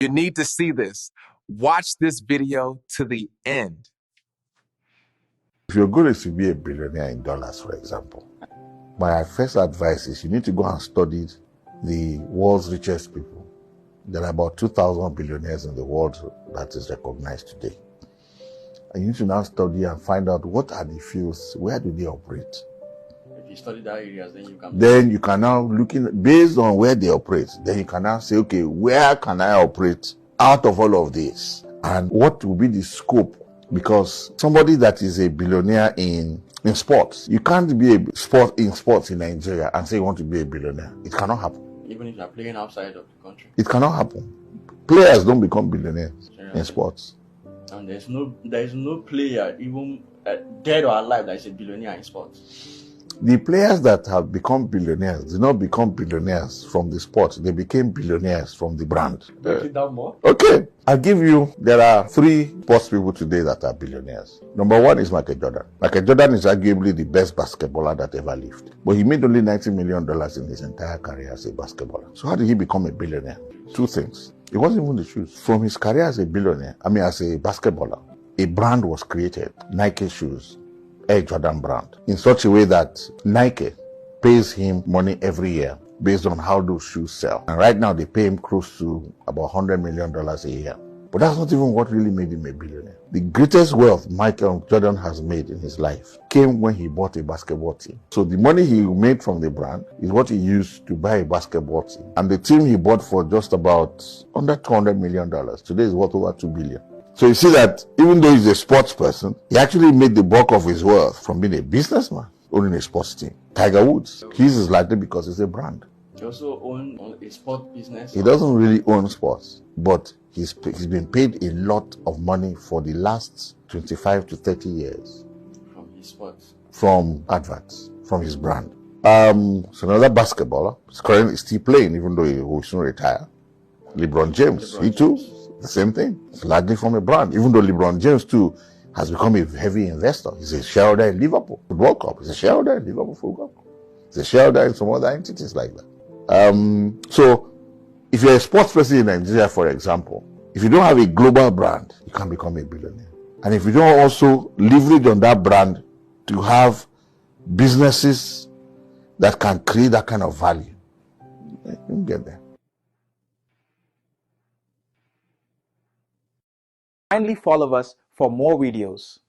You need to see this. Watch this video to the end. If your goal is to be a billionaire in dollars, for example, my first advice is you need to go and study the world's richest people. There are about 2,000 billionaires in the world that is recognized today. And you need to now study and find out what are the fields, where do they operate. If you study that areas, then you can now based on where they operate, then you can now say, okay, where can I operate out of all of this? And what will be the scope? Because somebody that is a billionaire in sports, you can't be a sports in Nigeria and say you want to be a billionaire. It cannot happen. Even if you're playing outside of the country, it cannot happen. Players don't become billionaires in sports. And there is no player, even dead or alive, that is a billionaire in sports. The players that have become billionaires did not become billionaires from the sport. They became billionaires from the brand. Break it down more. Okay. I'll give you, there are 3 sports people today that are billionaires. Number 1 is Michael Jordan. Michael Jordan is arguably the best basketballer that ever lived. But he made only $90 million in his entire career as a basketballer. So how did he become a billionaire? 2 things. It wasn't even the shoes. From his career as a as a basketballer, a brand was created, Nike shoes, Air Jordan brand, in such a way that Nike pays him money every year based on how those shoes sell. And right now they pay him close to about $100 million a year. But that's not even what really made him a billionaire. The greatest wealth Michael Jordan has made in his life came when he bought a basketball team. So the money he made from the brand is what he used to buy a basketball team. And the team he bought for just about under $200 million. Today is worth over $2 billion. So you see that even though he's a sports person, he actually made the bulk of his wealth from being a businessman, owning a sports team. Tiger Woods, his is likely because it's a brand. He also owns a sport business. He doesn't really own sports, but he's been paid a lot of money for the last 25 to 30 years. From his sports? From adverts, from his brand. So another basketballer is currently still playing, even though he will soon retire. LeBron James, he too. The same thing. It's largely from a brand. Even though LeBron James too has become a heavy investor. He's a shareholder in Liverpool Football Club. He's a shareholder in Liverpool Football Club. He's a shareholder in some other entities like that. So if you're a sports person in Nigeria, for example, if you don't have a global brand, you can't become a billionaire. And if you don't also leverage on that brand to have businesses that can create that kind of value, you can get there. Kindly follow us for more videos.